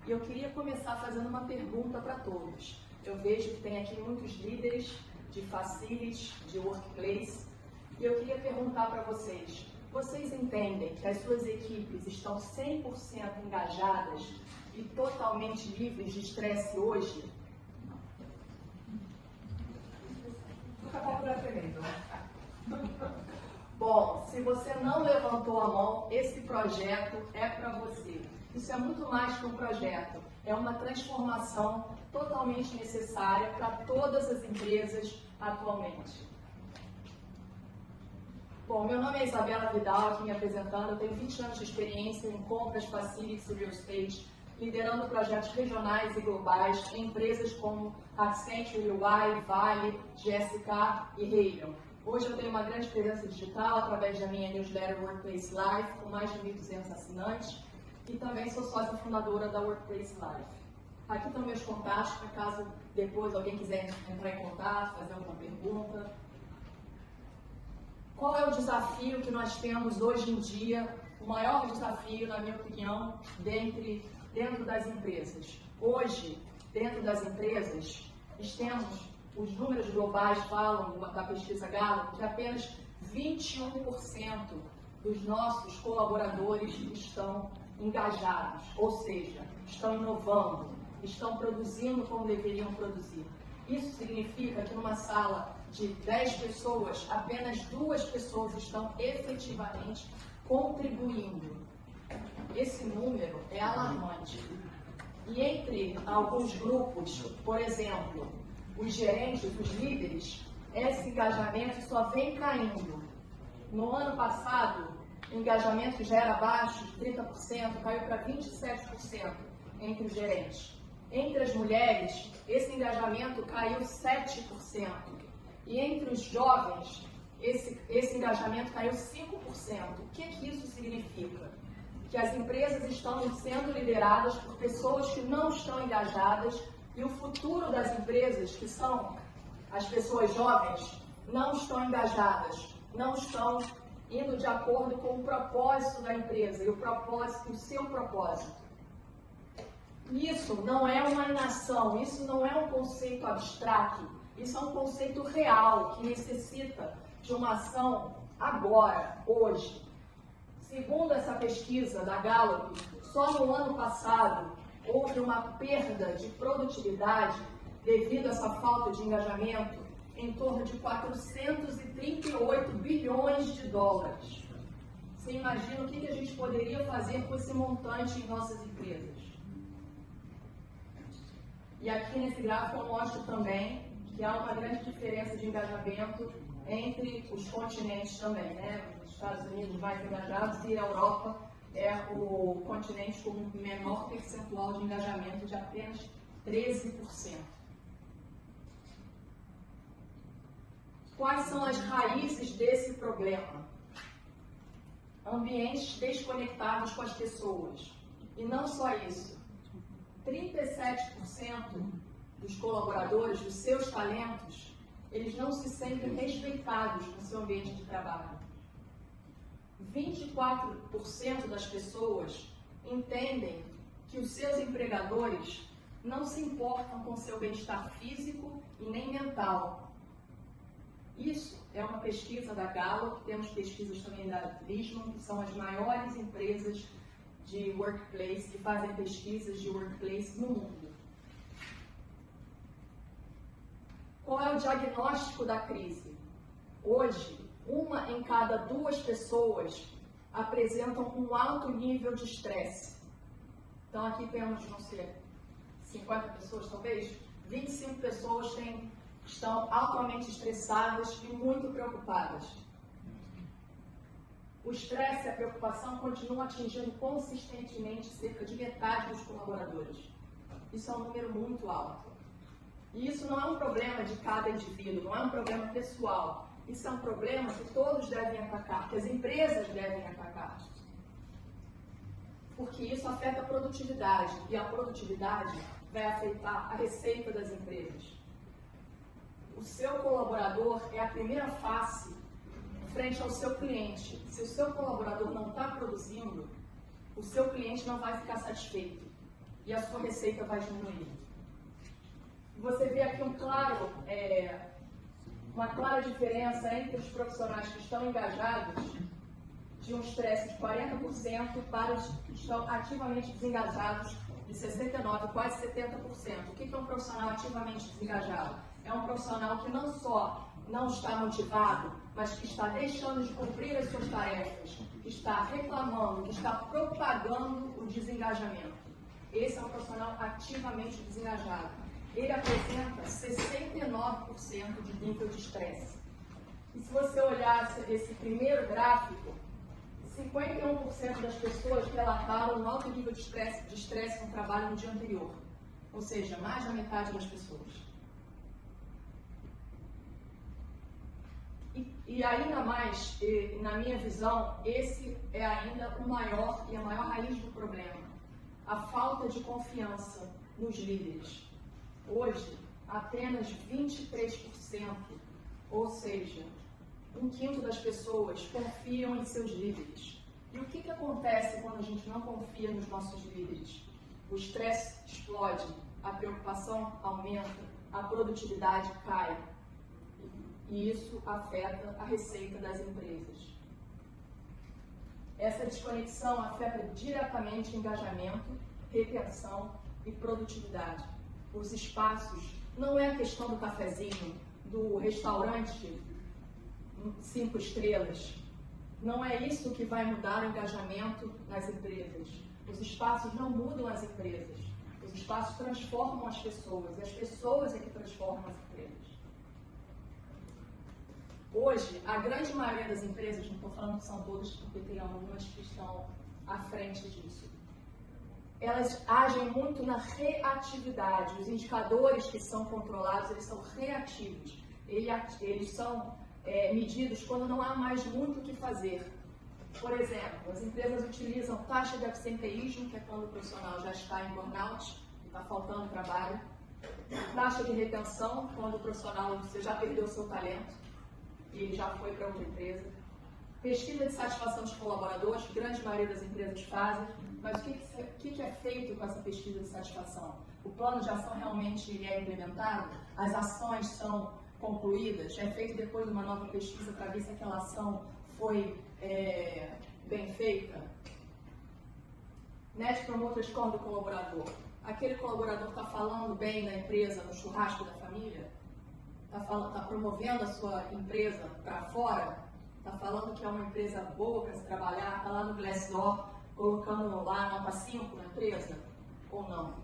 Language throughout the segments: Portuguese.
E eu queria começar fazendo uma pergunta para todos. Eu vejo que tem aqui muitos líderes de facilities, de workplace, e eu queria perguntar para vocês, vocês entendem que as suas equipes estão 100% engajadas e totalmente livres de estresse hoje? Bom, se você não levantou a mão, esse projeto é para você. Isso é muito mais que um projeto, é uma transformação totalmente necessária para todas as empresas atualmente. Bom, meu nome é Isabela Vidal, aqui me apresentando. Eu tenho 20 anos de experiência em compras, facilities e real estate, liderando projetos regionais e globais em empresas como Accenture, UI, Vale, GSK e Halion. Hoje eu tenho uma grande presença digital através da minha newsletter Workplace Life, com mais de 1.200 assinantes, e também sou sócia fundadora da Workplace Life. Aqui estão meus contatos, para caso depois alguém quiser entrar em contato, fazer alguma pergunta. Qual é o desafio que nós temos hoje em dia, o maior desafio, na minha opinião, dentro das empresas? Hoje, dentro das empresas, os números globais falam, da pesquisa Gallup, que apenas 21% dos nossos colaboradores estão engajados, ou seja, estão inovando, estão produzindo como deveriam produzir. Isso significa que numa sala de 10 pessoas, apenas 2 pessoas estão efetivamente contribuindo. Esse número é alarmante. E entre alguns grupos, por exemplo, os gerentes, os líderes, esse engajamento só vem caindo. No ano passado, o engajamento já era baixo, de 30%, caiu para 27% entre os gerentes. Entre as mulheres, esse engajamento caiu 7%. E entre os jovens, esse engajamento caiu 5%. O que isso significa? Que as empresas estão sendo lideradas por pessoas que não estão engajadas e o futuro das empresas, que são as pessoas jovens, não estão engajadas, não estão indo de acordo com o propósito da empresa e o seu propósito. Isso não é uma inação, isso não é um conceito abstrato, isso é um conceito real que necessita de uma ação agora, hoje. Segundo essa pesquisa da Gallup, só no ano passado houve uma perda de produtividade devido a essa falta de engajamento em torno de 438 bilhões de dólares. Você imagina o que a gente poderia fazer com esse montante em nossas empresas? E aqui nesse gráfico eu mostro também que há uma grande diferença de engajamento entre os continentes também, né? Os Estados Unidos mais engajados e a Europa é o continente com o menor percentual de engajamento, de apenas 13%. Quais são as raízes desse problema? Ambientes desconectados com as pessoas. E não só isso. 37% dos colaboradores, dos seus talentos, eles não se sentem respeitados no seu ambiente de trabalho. 24% das pessoas entendem que os seus empregadores não se importam com seu bem-estar físico e nem mental. Isso é uma pesquisa da Gallup, temos pesquisas também da Richmond, que são as maiores empresas de workplace, que fazem pesquisas de workplace no mundo. Qual é o diagnóstico da crise? Hoje, 1 em cada 2 pessoas apresentam um alto nível de estresse. Então aqui temos, não sei, 50 pessoas talvez, 25 pessoas estão altamente estressadas e muito preocupadas. O estresse e a preocupação continuam atingindo consistentemente cerca de metade dos colaboradores. Isso é um número muito alto. E isso não é um problema de cada indivíduo, não é um problema pessoal. Isso é um problema que todos devem atacar, que as empresas devem atacar. Porque isso afeta a produtividade, e a produtividade vai afetar a receita das empresas. O seu colaborador é a primeira face frente ao seu cliente. Se o seu colaborador não está produzindo, o seu cliente não vai ficar satisfeito. e a sua receita vai diminuir. Você vê aqui uma clara diferença entre os profissionais que estão engajados, de um estresse de 40%, para os que estão ativamente desengajados, de 69%, quase 70%. O que é um profissional ativamente desengajado? É um profissional que não só não está motivado, mas que está deixando de cumprir as suas tarefas, que está reclamando, que está propagando o desengajamento. Esse é um profissional ativamente desengajado. Ele apresenta 69% de nível de estresse. E se você olhar esse primeiro gráfico, 51% das pessoas relataram um alto nível de estresse no trabalho no dia anterior. Ou seja, mais da metade das pessoas. E ainda mais, na minha visão, esse é ainda a maior raiz do problema. A falta de confiança nos líderes. Hoje, apenas 23%, ou seja, 1/5 das pessoas confiam em seus líderes. E o que acontece quando a gente não confia nos nossos líderes? O estresse explode, a preocupação aumenta, a produtividade cai. E isso afeta a receita das empresas. Essa desconexão afeta diretamente engajamento, retenção e produtividade. Os espaços, não é a questão do cafezinho, do restaurante 5 estrelas. Não é isso que vai mudar o engajamento nas empresas. Os espaços não mudam as empresas. Os espaços transformam as pessoas. E as pessoas é que transformam as empresas. Hoje, a grande maioria das empresas, não estou falando que são todas, porque tem algumas que estão à frente disso, elas agem muito na reatividade. Os indicadores que são controlados, eles são reativos. Eles são medidos quando não há mais muito o que fazer. Por exemplo, as empresas utilizam taxa de absenteísmo, que é quando o profissional já está em burnout, está faltando trabalho. Taxa de retenção, quando o profissional, você já perdeu o seu talento e ele já foi para outra empresa. Pesquisa de satisfação dos colaboradores, que a grande maioria das empresas fazem, mas o que é feito com essa pesquisa de satisfação? O plano de ação realmente é implementado? As ações são concluídas? É feito depois de uma nova pesquisa para ver se aquela ação foi bem feita? Net Promoter Score do colaborador. Aquele colaborador está falando bem da empresa no churrasco da família? Está promovendo a sua empresa para fora? Está falando que é uma empresa boa para se trabalhar? Está lá no Glassdoor colocando lá nota 5 na empresa? Ou não?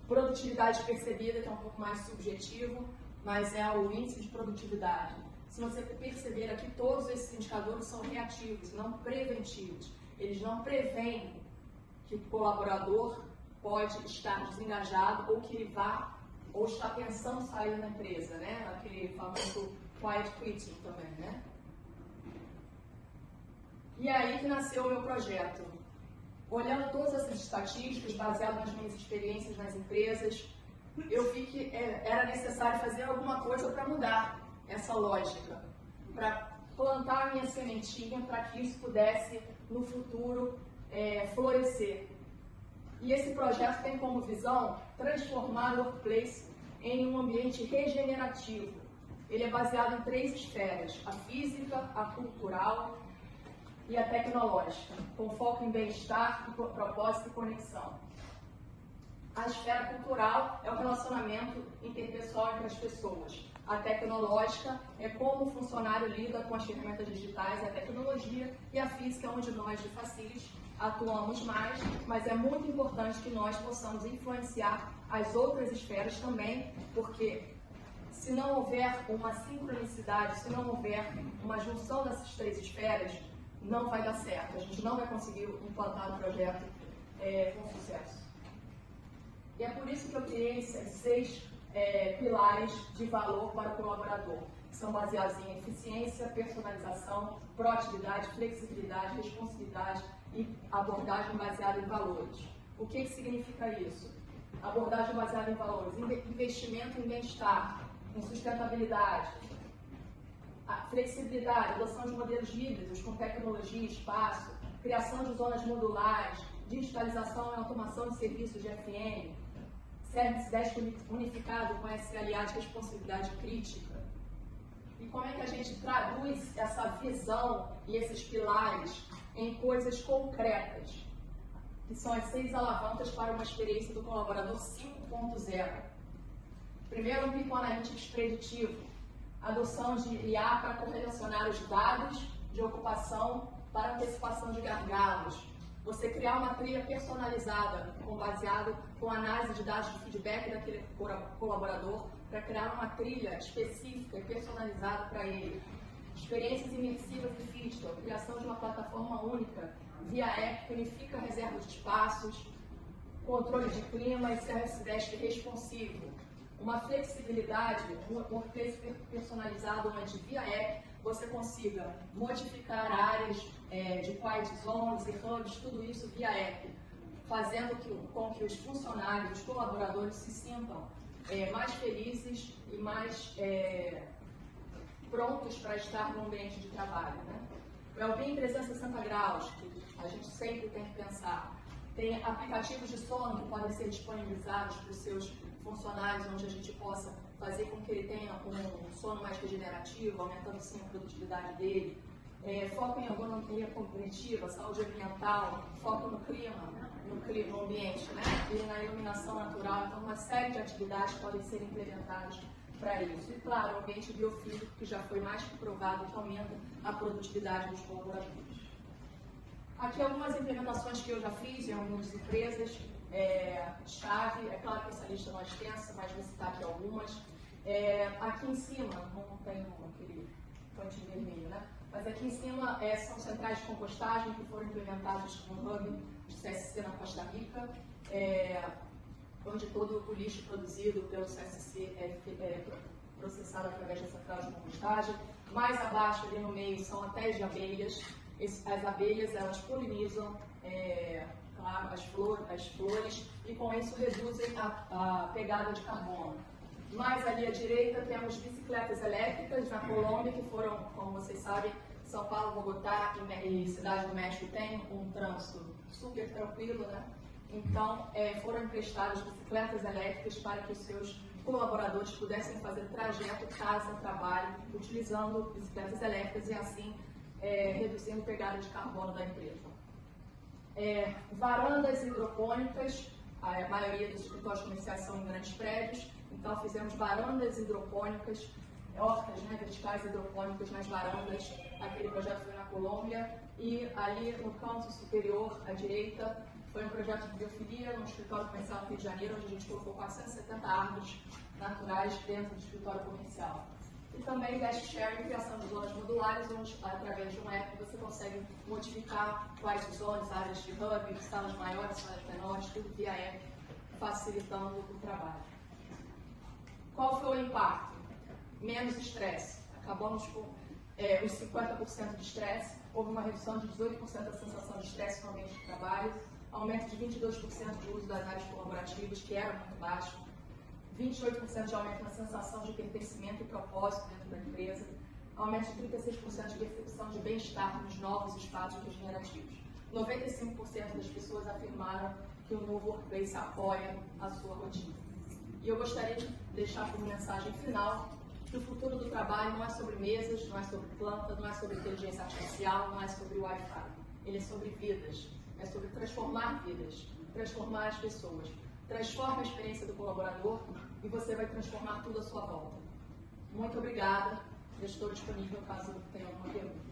Produtividade percebida, que é um pouco mais subjetivo, mas é o índice de produtividade. Se você perceber aqui, todos esses indicadores são reativos, não preventivos. Eles não preveem que o colaborador pode estar desengajado ou que ele vá ou está pensando em sair da empresa, né? Aquele famoso quiet quitting também, né? E aí que nasceu o meu projeto. Olhando todas essas estatísticas, baseado nas minhas experiências nas empresas, eu vi que era necessário fazer alguma coisa para mudar essa lógica, para plantar a minha sementinha para que isso pudesse, no futuro, florescer. E esse projeto tem como visão transformar o workplace em um ambiente regenerativo. Ele é baseado em 3 esferas: a física, a cultural e a tecnológica, com foco em bem-estar, propósito e conexão. A esfera cultural é o relacionamento interpessoal entre as pessoas. A tecnológica é como o funcionário lida com as ferramentas digitais e a tecnologia. E a física é onde nós, de Facilis, atuamos mais, mas é muito importante que nós possamos influenciar as outras esferas também, porque se não houver uma sincronicidade, se não houver uma junção dessas 3 esferas, não vai dar certo. A gente não vai conseguir implantar o projeto com sucesso. E é por isso que eu criei esses 6 pilares de valor para o colaborador, que são baseados em eficiência, personalização, proatividade, flexibilidade, responsividade e abordagem baseada em valores. O que significa isso? Abordagem baseada em valores, investimento em bem-estar, em sustentabilidade, a flexibilidade, adoção de modelos híbridos com tecnologia e espaço, criação de zonas modulares, digitalização e automação de serviços de FM, Service Desk unificado com SLA de responsabilidade crítica. E como é que a gente traduz essa visão e esses pilares em coisas concretas, que são as 6 alavancas para uma experiência do colaborador 5.0. Primeiro, um pico analítico preditivo, adoção de IA para correlacionar os dados de ocupação para antecipação de gargalos. Você criar uma trilha personalizada, baseado com análise de dados de feedback daquele colaborador, para criar uma trilha específica e personalizada para ele. Experiências imersivas e digital, criação de uma plataforma única, via app que unifica a reserva de espaços, controle de clima e Service Desk responsivo. Uma flexibilidade, um workplace personalizado, onde via app você consiga modificar áreas de quiet zones e hubs, tudo isso via app, fazendo com que os funcionários, os colaboradores se sintam mais felizes e mais prontos para estar no ambiente de trabalho. Né? O Wellbeing 360 graus, que a gente sempre tem que pensar. Tem aplicativos de sono que podem ser disponibilizados para os seus funcionários, onde a gente possa fazer com que ele tenha um sono mais regenerativo, aumentando sim a produtividade dele. Foco em ergonomia cognitiva, saúde ambiental, foco no clima, no ambiente, né? E na iluminação natural. Então, uma série de atividades podem ser implementadas para isso. E, claro, o ambiente biofísico, que já foi mais que provado que aumenta a produtividade dos colaboradores. Aqui algumas implementações que eu já fiz em algumas empresas. Chave, é claro que essa lista não é extensa, mas vou citar aqui algumas. Aqui em cima, não tem aquele pontinho vermelho, né? Mas aqui em cima são centrais de compostagem que foram implementadas no hub de CSC na Costa Rica, onde todo o lixo produzido pelo CSC é processado através dessa central de compostagem. Mais abaixo, ali no meio, são hotéis de abelhas. As abelhas, elas polinizam claro, as flores e com isso reduzem a pegada de carbono. Mais ali à direita temos bicicletas elétricas na Colômbia, que foram, como vocês sabem, São Paulo, Bogotá e Cidade do México tem um trânsito super tranquilo, né? Então, foram emprestadas bicicletas elétricas para que os seus colaboradores pudessem fazer trajeto casa-trabalho, utilizando bicicletas elétricas e assim reduzindo a pegada de carbono da empresa. Varandas hidropônicas, a maioria dos escritórios comerciais são em grandes prédios, então fizemos varandas hidropônicas, hortas verticais hidropônicas nas varandas. Aquele projeto foi na Colômbia. E ali no canto superior, à direita, foi um projeto de biofilia no escritório comercial do Rio de Janeiro, onde a gente colocou 470 árvores naturais dentro do escritório comercial. E também desk sharing, criação de zonas modulares, onde, através de um app, você consegue modificar quais zonas, áreas de hub, salas maiores, salas menores, tudo via app, facilitando o trabalho. Qual foi o impacto? Menos estresse. Acabamos com os 50% de estresse, houve uma redução de 18% da sensação de estresse no ambiente de trabalho, aumento de 22% de uso das áreas colaborativas, que era muito baixo, 28% de aumento na sensação de pertencimento e propósito dentro da empresa, aumento de 36% de percepção de bem-estar nos novos espaços regenerativos. 95% das pessoas afirmaram que o novo workplace apoia a sua rotina. E eu gostaria de deixar como mensagem final que o futuro do trabalho não é sobre mesas, não é sobre planta, não é sobre inteligência artificial, não é sobre Wi-Fi. Ele é sobre vidas, é sobre transformar vidas, transformar as pessoas. Transforma a experiência do colaborador e você vai transformar tudo à sua volta. Muito obrigada. Eu estou disponível caso tenha alguma pergunta.